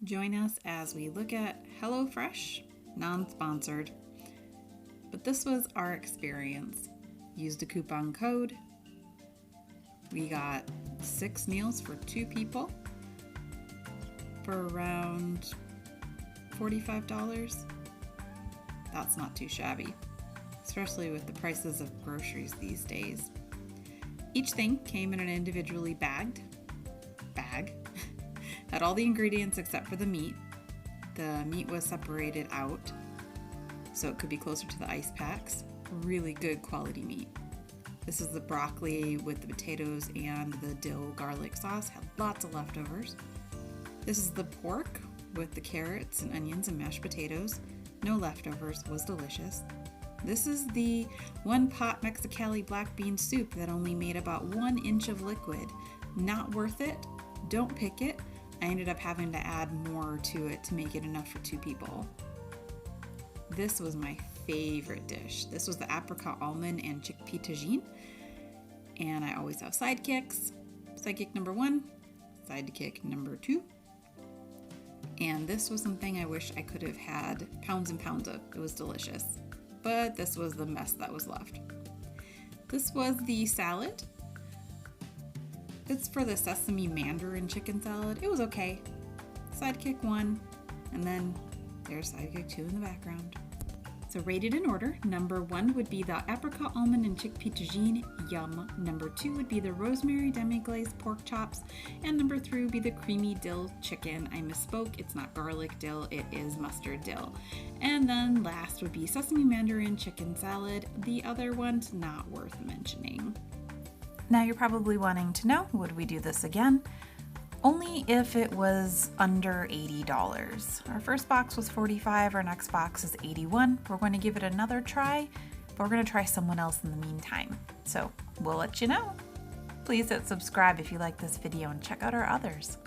Join us as we look at HelloFresh, non-sponsored. But this was our experience. Used a coupon code. We got 6 meals for 2 people for around $45. That's not too shabby, especially with the prices of groceries these days. Each thing came in an individually bagged bag. Had all the ingredients except for the meat. The meat was separated out so it could be closer to the ice packs. Really good quality meat. This is the broccoli with the potatoes and the dill garlic sauce. Had lots of leftovers. This is the pork with the carrots and onions and mashed potatoes. No leftovers. Was delicious. This is the one pot Mexicali black bean soup that only made about 1 inch of liquid. Not worth it. Don't pick it. I ended up having to add more to it to make it enough for 2 people. This was my favorite dish. This was the apricot almond and chickpea tagine. And I always have sidekicks. Sidekick number 1, sidekick number 2. And this was something I wish I could have had pounds and pounds of. It was delicious. But this was the mess that was left. This was the salad. It's for the Sesame Mandarin chicken salad. It was okay. Sidekick 1, and then there's sidekick 2 in the background. So rated in order, number 1 would be the apricot almond and chickpea tagine, yum. Number 2 would be the rosemary demi-glazed pork chops, and number 3 would be the creamy dill chicken. I misspoke, it's not garlic dill, it is mustard dill. And then last would be sesame mandarin chicken salad. The other one's not worth mentioning. Now you're probably wanting to know, would we do this again? Only if it was under $80. Our first box was $45, our next box is $81. We're going to give it another try, but we're going to try someone else in the meantime. So we'll let you know. Please hit subscribe if you like this video and check out our others.